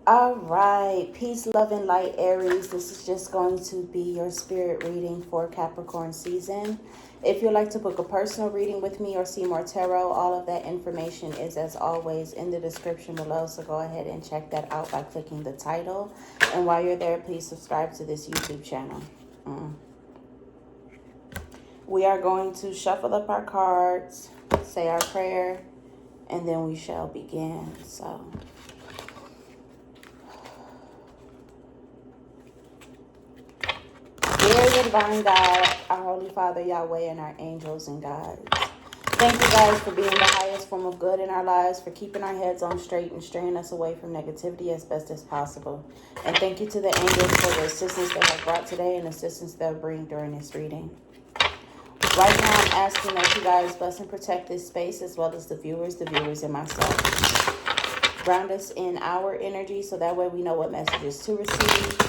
All right, peace, love, and light, Aries. This is just going to be your spirit reading for Capricorn season. If you'd like to book a personal reading with me or see more tarot, all of that information is, as always, in the description below. So go ahead and check that out by clicking the title. And while you're there, please subscribe to this YouTube channel. We are going to shuffle up our cards, say our prayer, and then we shall begin. So... Dear divine God, our Holy Father, Yahweh, and our angels and guides. Thank you guys for being the highest form of good in our lives, for keeping our heads on straight and straying us away from negativity as best as possible. And thank you to the angels for the assistance they have brought today and assistance they'll bring during this reading. Right now, I'm asking that you guys bless and protect this space as well as the viewers, and myself. Ground us in our energy so that way we know what messages to receive.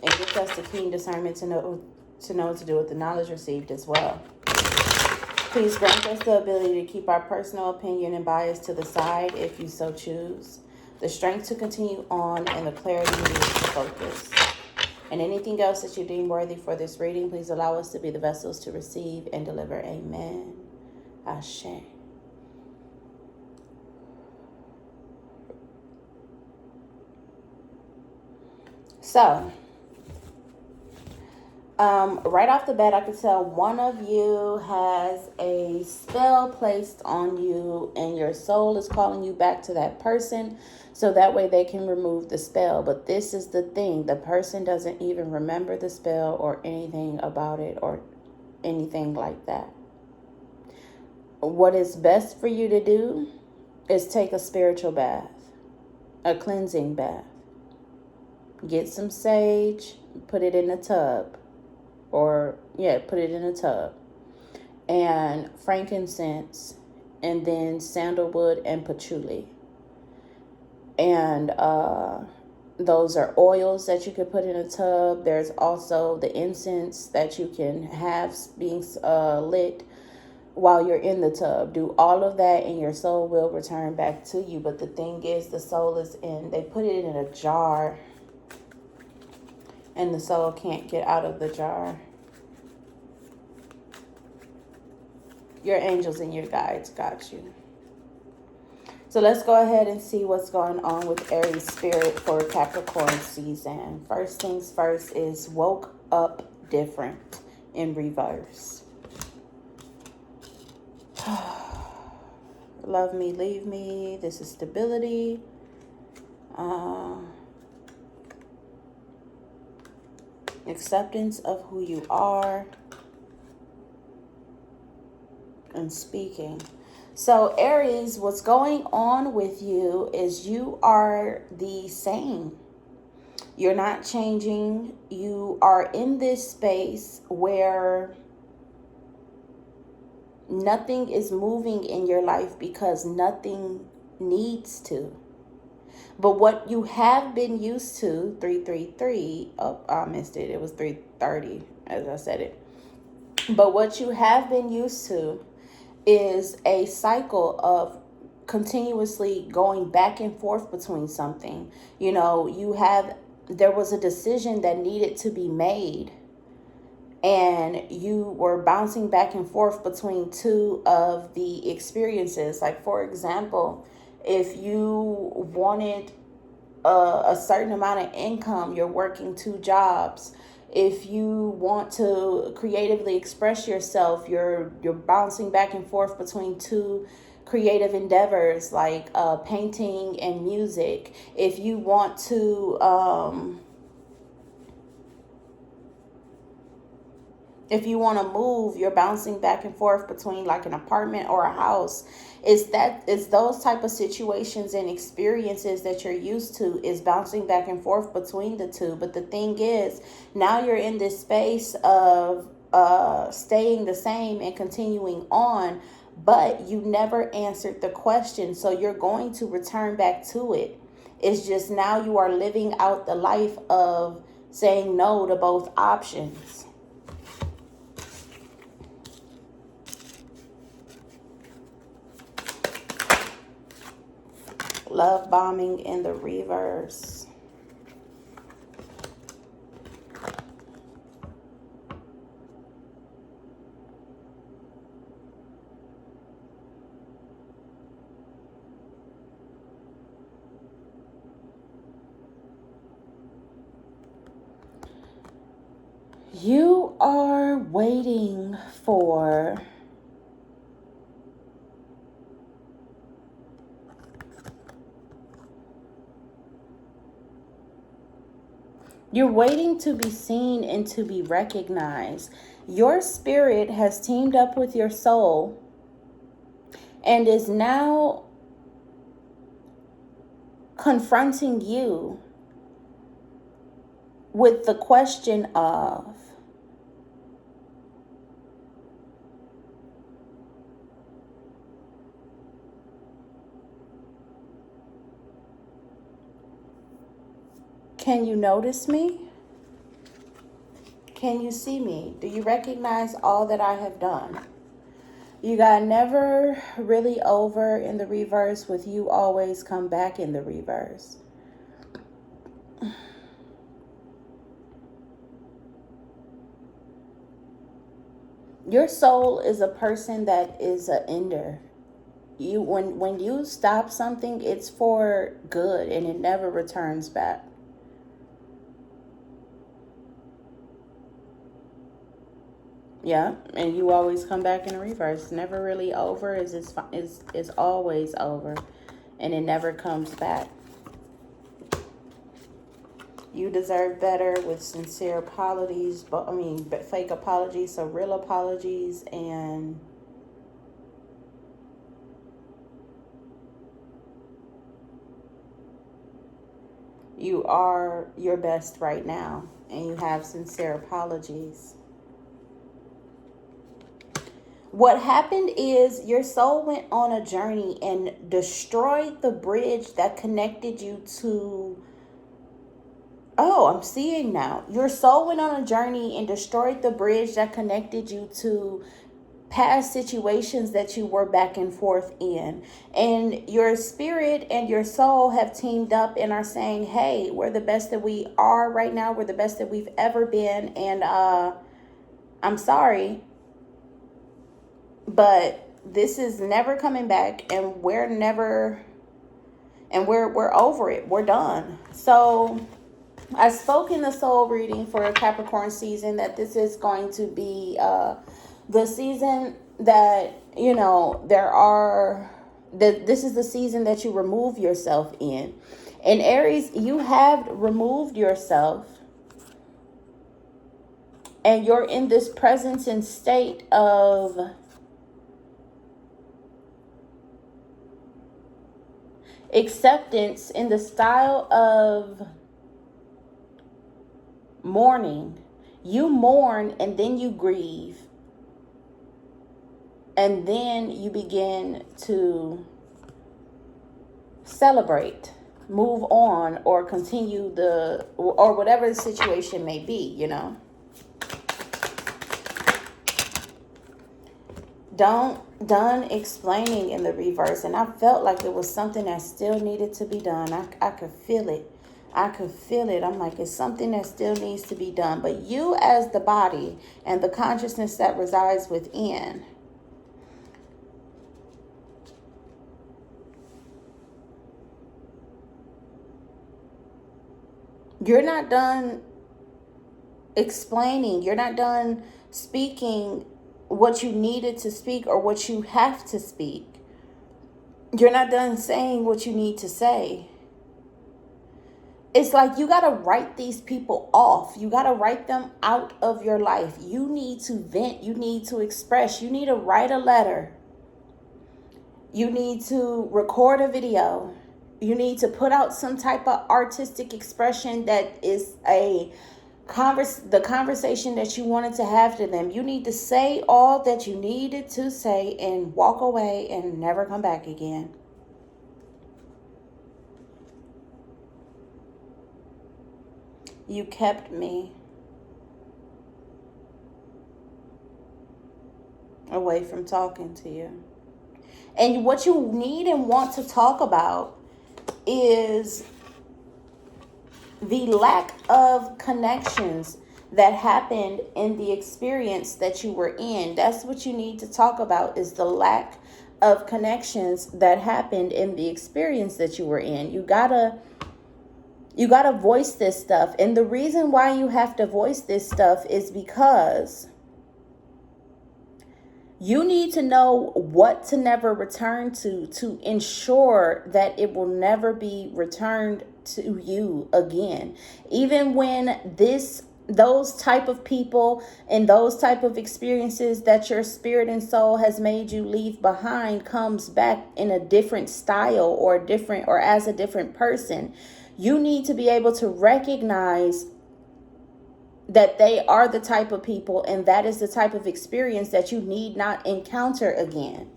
And gives us the keen discernment to know what to do with the knowledge received as well. Please grant us the ability to keep our personal opinion and bias to the side if you so choose. The strength to continue on and the clarity needed to focus. And anything else that you deem worthy for this reading, please allow us to be the vessels to receive and deliver. Amen. Ashe. So... right off the bat, I could tell one of you has a spell placed on you and your soul is calling you back to that person so that way they can remove the spell. But this is the thing. The person doesn't even remember the spell or anything about it or anything like that. What is best for you to do is take a spiritual bath, a cleansing bath. Get some sage, put it in a tub. Put it in a tub. And frankincense, and then sandalwood and patchouli. And those are oils that you could put in a tub. There's also the incense that you can have being lit while you're in the tub. Do all of that and your soul will return back to you. But the thing is, the soul is they put it in a jar. And the soul can't get out of the jar. Your angels and your guides got you. So let's go ahead and see what's going on with Aries spirit for Capricorn season. First things first is woke up different in reverse. Love me, leave me. This is stability. Acceptance of who you are and speaking. So Aries, what's going on with you is you are the same. You're not changing. You are in this space where nothing is moving in your life because nothing needs to. But what you have been used to, 333, I missed it. It was 330 as I said it. But what you have been used to is a cycle of continuously going back and forth between something. You know, there was a decision that needed to be made. And you were bouncing back and forth between two of the experiences. Like, for example, if you wanted a certain amount of income, you're working two jobs. If you want to creatively express yourself, you're bouncing back and forth between two creative endeavors like painting and music. If you want to move, you're bouncing back and forth between like an apartment or a house. It's those type of situations and experiences that you're used to is bouncing back and forth between the two. But the thing is, now you're in this space of staying the same and continuing on, but you never answered the question. So you're going to return back to it. It's just now you are living out the life of saying no to both options. Love bombing in the reverse. You are waiting for You're waiting to be seen and to be recognized. Your spirit has teamed up with your soul and is now confronting you with the question of, can you notice me? Can you see me? Do you recognize all that I have done? You got never really over in the reverse with you always come back in the reverse. Your soul is a person that is an ender. When you stop something, it's for good and it never returns back. Yeah, and you always come back in the reverse. Never really over is always over, and it never comes back. You deserve better with sincere apologies, but fake apologies, so real apologies, and you are your best right now, and you have sincere apologies. What happened is your soul went on a journey and destroyed the bridge that connected you to... Oh, I'm seeing now. Your soul went on a journey and destroyed the bridge that connected you to past situations that you were back and forth in. And your spirit and your soul have teamed up and are saying, hey, we're the best that we are right now. We're the best that we've ever been. And I'm sorry, but this is never coming back, and we're over it. We're done. So I spoke in the soul reading for a Capricorn season that this is going to be the season that, this is the season that you remove yourself in. In Aries, you have removed yourself, and you're in this presence and state of acceptance in the style of mourning. You mourn and then you grieve. And then you begin to celebrate, move on, or continue or whatever the situation may be, Done explaining in the reverse, and I felt like there was something that still needed to be done. I could feel it. I'm like, it's something that still needs to be done. But you as the body and the consciousness that resides within, you're not done explaining. You're not done speaking what you needed to speak or what you have to speak. You're not done saying what you need to say. It's like you got to write these people off. You got to write them out of your life. You need to vent. You need to express. You need to write a letter. You need to record a video. You need to put out some type of artistic expression that is the conversation that you wanted to have to them. You need to say all that you needed to say and walk away and never come back again. You kept me away from talking to you. And what you need and want to talk about is the lack of connections that happened in the experience that you were in. That's what you need to talk about, is the lack of connections that happened in the experience that you were in. You gotta voice this stuff. And the reason why you have to voice this stuff is because you need to know what to never return to ensure that it will never be returned to you again. Even when those type of people and those type of experiences that your spirit and soul has made you leave behind comes back in a different style or as a different person, you need to be able to recognize that they are the type of people and that is the type of experience that you need not encounter again.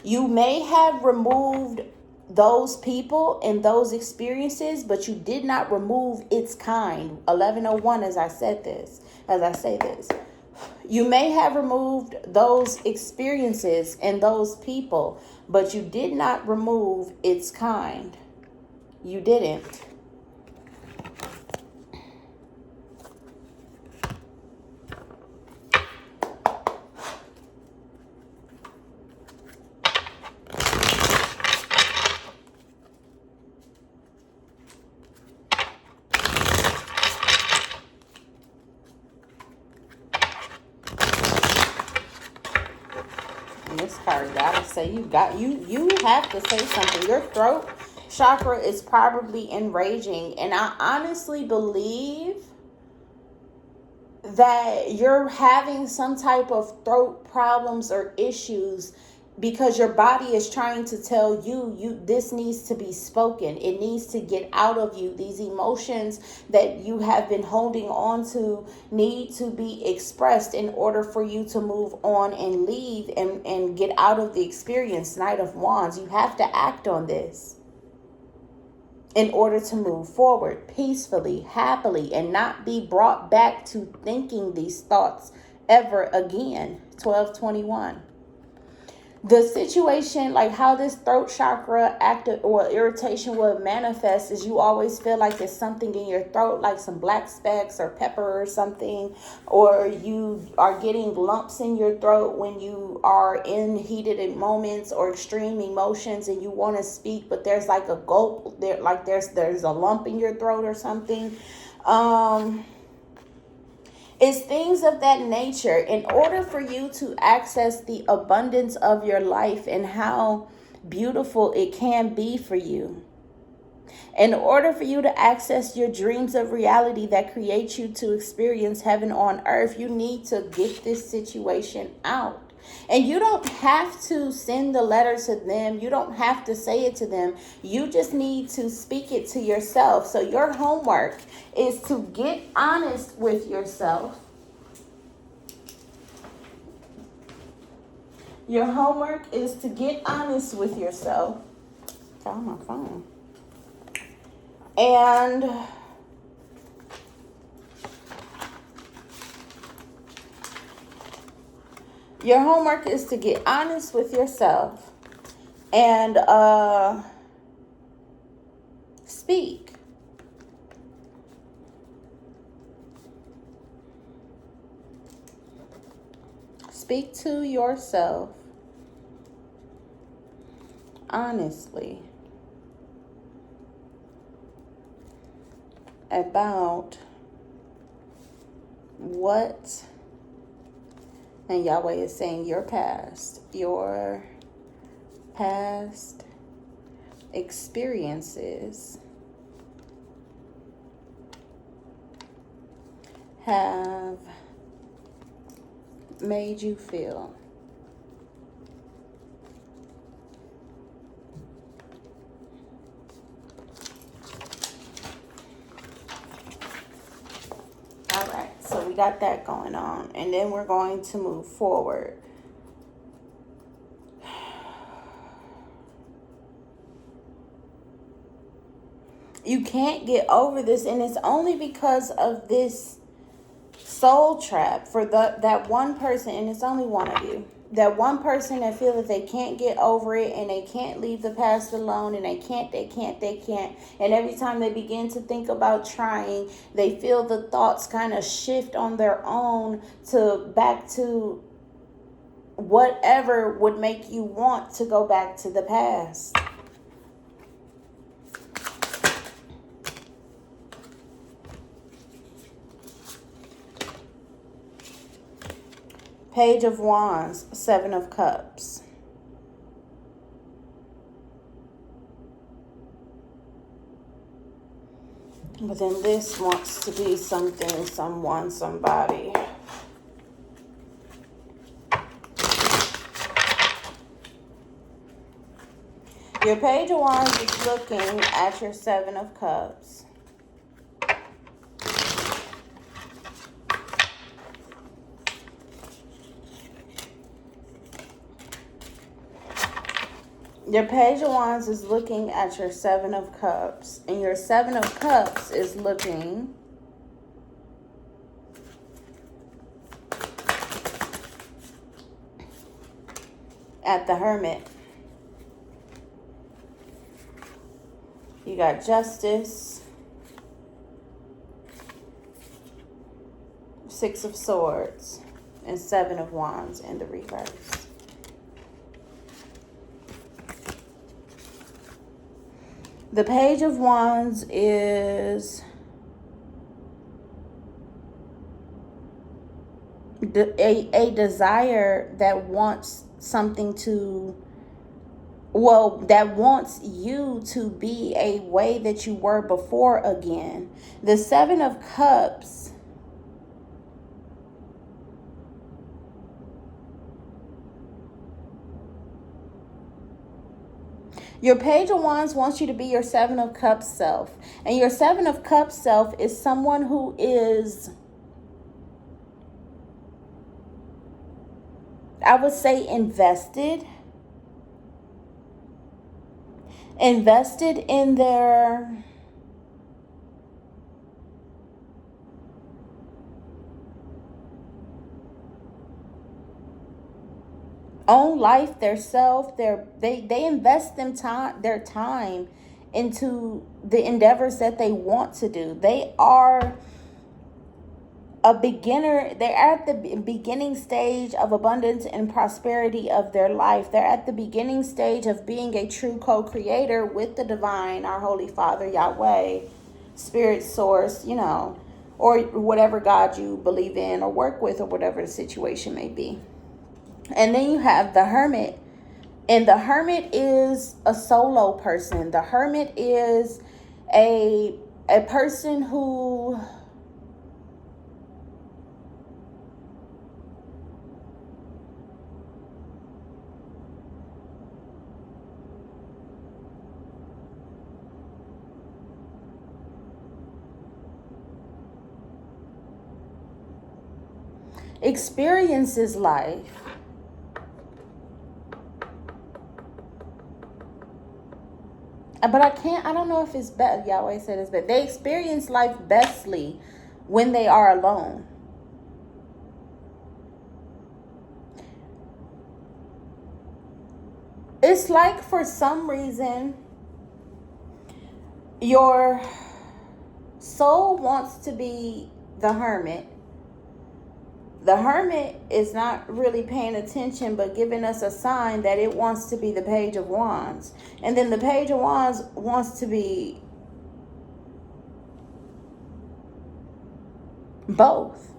You may have removed those people and those experiences, but you did not remove its kind. 1101, as I say this, you may have removed those experiences and those people, but you did not remove its kind. You didn't. This card gotta say you have to say something. Your throat chakra is probably enraging, and I honestly believe that you're having some type of throat problems or issues because your body is trying to tell you this needs to be spoken. It needs to get out of you. These emotions that you have been holding on to need to be expressed in order for you to move on and leave and get out of the experience. Knight of Wands, you have to act on this in order to move forward peacefully, happily, and not be brought back to thinking these thoughts ever again. 1221. The situation, like how this throat chakra active or irritation will manifest, is you always feel like there's something in your throat, like some black specks or pepper or something, or you are getting lumps in your throat when you are in heated moments or extreme emotions and you want to speak, but there's like a gulp there, like there's a lump in your throat or something. It's things of that nature. In order for you to access the abundance of your life and how beautiful it can be for you, in order for you to access your dreams of reality that create you to experience heaven on earth, you need to get this situation out. And you don't have to send the letter to them. You don't have to say it to them. You just need to speak it to yourself. So your homework is to get honest with yourself. Your homework is to get honest with yourself. Found my phone. And your homework is to get honest with yourself and speak. Speak to yourself honestly about what, and Yahweh is saying your past experiences have made you feel. All right, so we got that going on, and then we're going to move forward. You can't get over this, and it's only because of this soul trap for that one person, and it's only one of you. that one person that feel that they can't get over it and they can't leave the past alone, and they can't. And every time they begin to think about trying, they feel the thoughts kind of shift on their own to back to whatever would make you want to go back to the past. Page of Wands, Seven of Cups. But then this wants to be something, someone, somebody. Your Page of Wands is looking at your Seven of Cups. Your Page of Wands is looking at your Seven of Cups. And your Seven of Cups is looking at the Hermit. You got Justice, Six of Swords, and Seven of Wands in the reverse. The Page of Wands is a desire that wants something to, that wants you to be a way that you were before again. The Seven of Cups Your Page of Wands wants you to be your Seven of Cups self. And your Seven of Cups self is someone who is, I would say, invested in their own life, their self, they invest their time into the endeavors that they want to do. They are a beginner. They're at the beginning stage of abundance and prosperity of their life. They're at the beginning stage of being a true co-creator with the divine, our Holy Father, Yahweh, Spirit Source, or whatever God you believe in or work with, or whatever the situation may be. And then you have the Hermit. And the Hermit is a solo person. The Hermit is a person who experiences life but I don't know if it's best. Yahweh said it's best. They experience life bestly when they are alone. It's like for some reason your soul wants to be the Hermit. The Hermit is not really paying attention, but giving us a sign that it wants to be the Page of Wands. And then the Page of Wands wants to be both.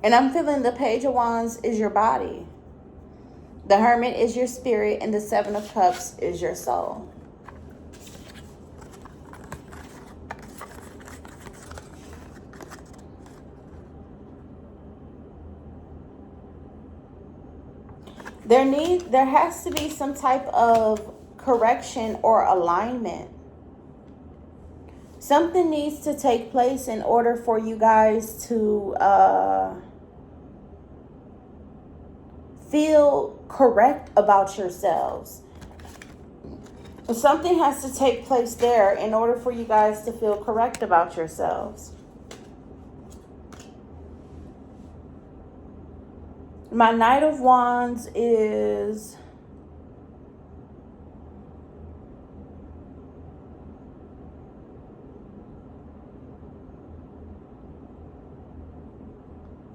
And I'm feeling the Page of Wands is your body. The Hermit is your spirit, and the Seven of Cups is your soul. There has to be some type of correction or alignment. Something needs to take place in order for you guys to feel correct about yourselves. Something has to take place there in order for you guys to feel correct about yourselves. My Knight of Wands is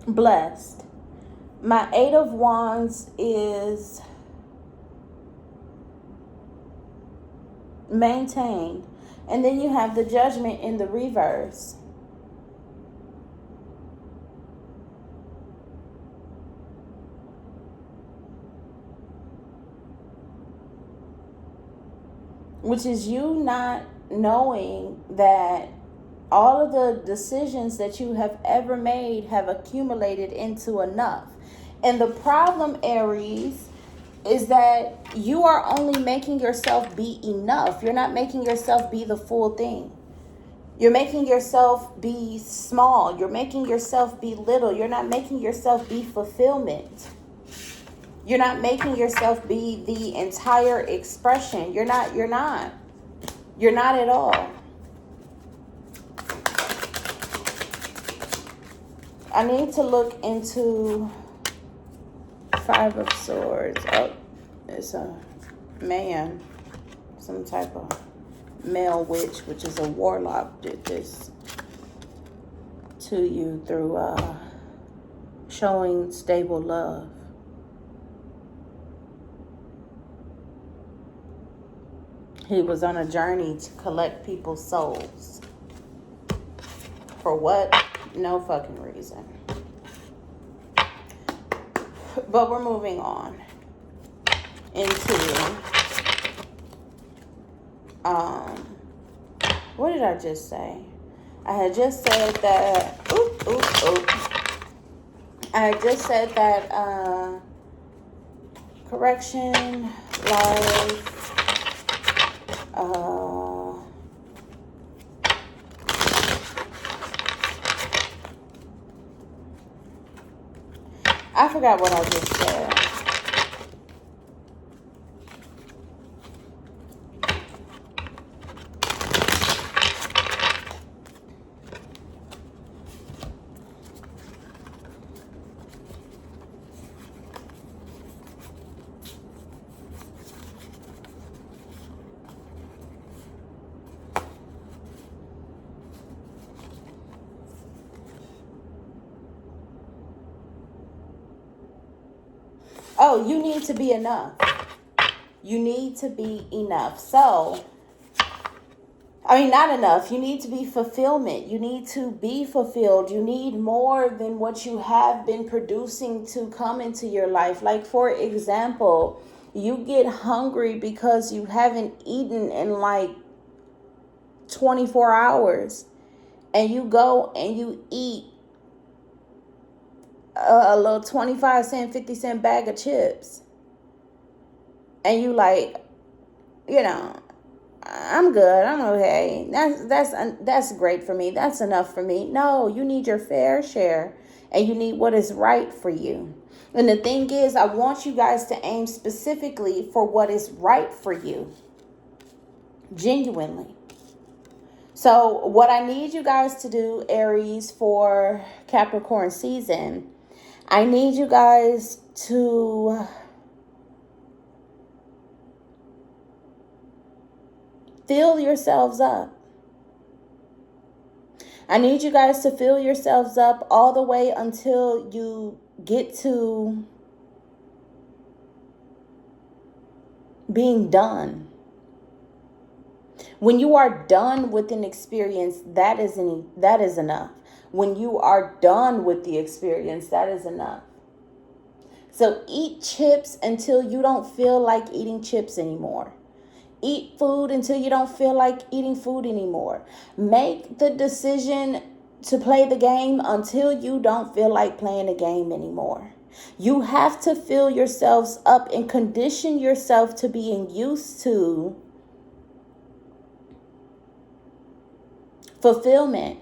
blessed. My Eight of Wands is maintained. And then you have the Judgment in the reverse. Which is you not knowing that all of the decisions that you have ever made have accumulated into enough. And the problem, Aries, is that you are only making yourself be enough. You're not making yourself be the full thing. You're making yourself be small. You're making yourself be little. You're not making yourself be fulfillment. You're not making yourself be the entire expression. You're not at all. I need to look into Five of Swords. Oh, it's a man. Some type of male witch, which is a warlock, did this to you through showing stable love. He was on a journey to collect people's souls. For what? No fucking reason. But we're moving on into what did I just say? I had just said that I had just said that correction, life, I forgot what I just said. Oh, you need to be enough. You need to be enough. So, I mean, not enough. You need to be fulfillment. You need to be fulfilled. You need more than what you have been producing to come into your life. Like, for example, you get hungry because you haven't eaten in like 24 hours. And you go and you eat a little 25-cent, 50-cent bag of chips. And you like, I'm good. I'm okay. That's great for me. That's enough for me. No, you need your fair share, and you need what is right for you. And the thing is, I want you guys to aim specifically for what is right for you. Genuinely. So what I need you guys to do, Aries, for Capricorn season, I need you guys to fill yourselves up. I need you guys to fill yourselves up all the way until you get to being done. When you are done with an experience, that is enough. When you are done with the experience, that is enough. So eat chips until you don't feel like eating chips anymore. Eat food until you don't feel like eating food anymore. Make the decision to play the game until you don't feel like playing the game anymore. You have to fill yourselves up and condition yourself to being used to fulfillment.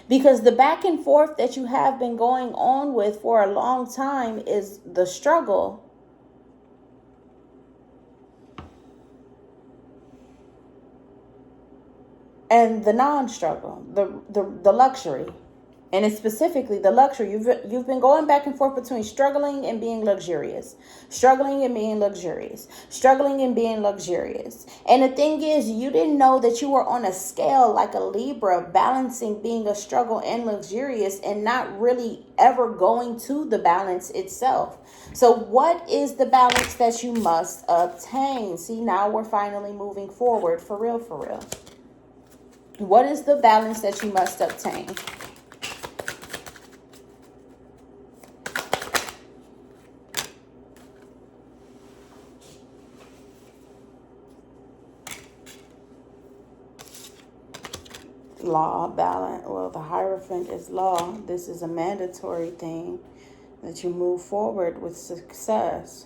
Because the back and forth that you have been going on with for a long time is the struggle. And the non-struggle, the luxury. And it's specifically the luxury. You've been going back and forth between struggling and being luxurious, struggling and being luxurious, struggling and being luxurious. And the thing is, you didn't know that you were on a scale like a Libra, balancing being a struggle and luxurious, and not really ever going to the balance itself. So what is the balance that you must obtain? See, now we're finally moving forward for real, for real. What is the balance that you must obtain? Law, balance. Well, the Hierophant is law. This is a mandatory thing that you move forward with success.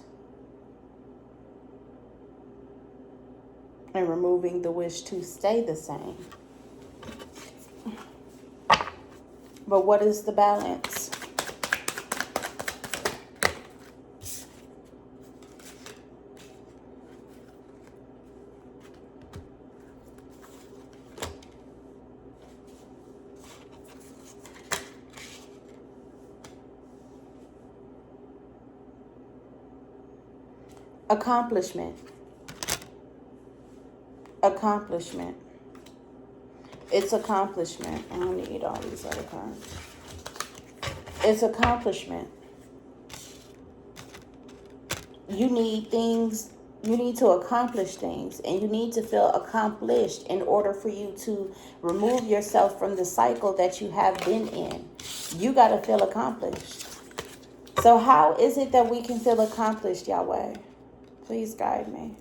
And removing the wish to stay the same. But what is the balance? Accomplishment. Accomplishment. It's accomplishment. I don't need all these other cards. It's accomplishment. You need things. You need to accomplish things, and you need to feel accomplished in order for you to remove yourself from the cycle that you have been in. You got to feel accomplished. So how is it that we can feel accomplished, Yahweh? Please guide me.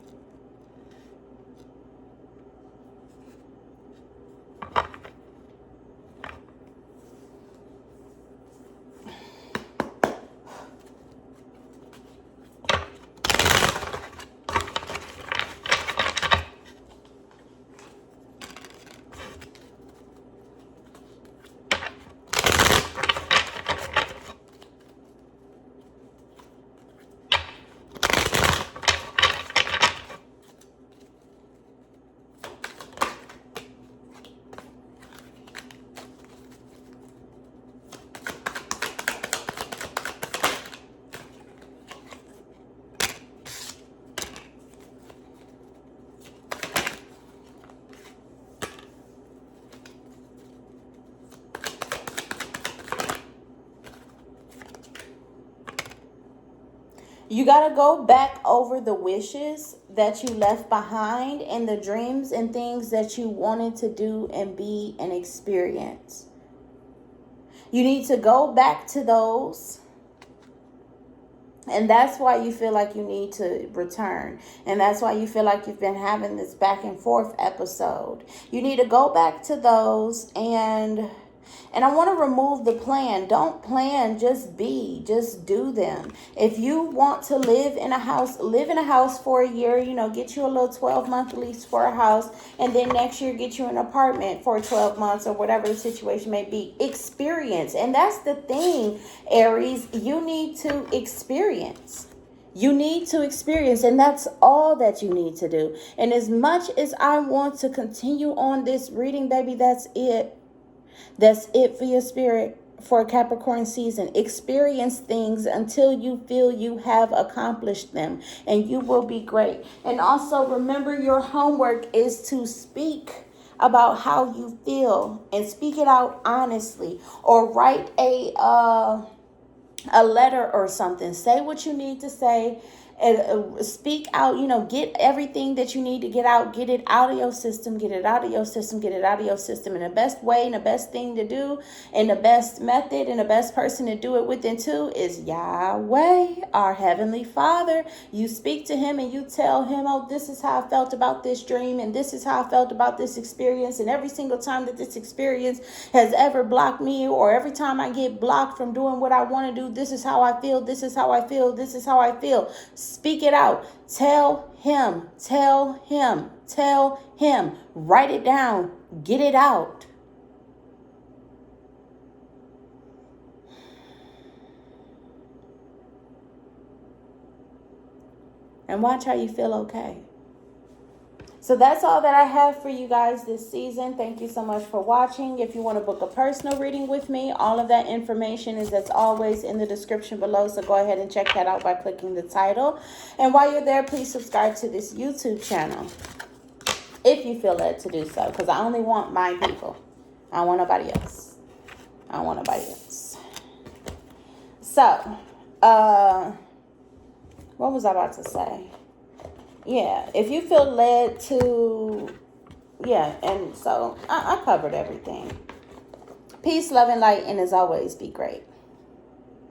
You got to go back over the wishes that you left behind and the dreams and things that you wanted to do and be and experience. You need to go back to those. And that's why you feel like you need to return. And that's why you feel like you've been having this back and forth episode. You need to go back to those and I want to remove the plan. Don't plan, just be, just do them. If you want to live in a house for a year, get you a little 12-month lease for a house, and then next year get you an apartment for 12 months or whatever the situation may be. Experience. And that's the thing, Aries, you need to experience. You need to experience, and that's all that you need to do. And as much as I want to continue on this reading, baby, that's it. That's it for your spirit for Capricorn season. Experience things until you feel you have accomplished them, and you will be great. And also remember, your homework is to speak about how you feel and speak it out honestly, or write a letter or something. Say what you need to say and speak out, get everything that you need to get out. Get it out of your system. Get it out of your system. Get it out of your system. And the best way and the best thing to do and the best method and the best person to do it within too is Yahweh, our Heavenly Father. You speak to him and you tell him, oh, this is how I felt about this dream, and this is how I felt about this experience. And every single time that this experience has ever blocked me, or every time I get blocked from doing what I want to do, this is how I feel. This is how I feel. This is how I feel. Speak it out. Tell him, tell him, tell him. Write it down. Get it out. And watch how you feel okay. So that's all that I have for you guys this season. Thank you so much for watching. If you want to book a personal reading with me, all of that information is, as always, in the description below. So go ahead and check that out by clicking the title. And while you're there, please subscribe to this YouTube channel if you feel led to do so, because I only want my people. I don't want nobody else. I don't want nobody else. So, what was I about to say? Yeah, if you feel led to, yeah, and so I covered everything. Peace, love, and light, and as always, be great.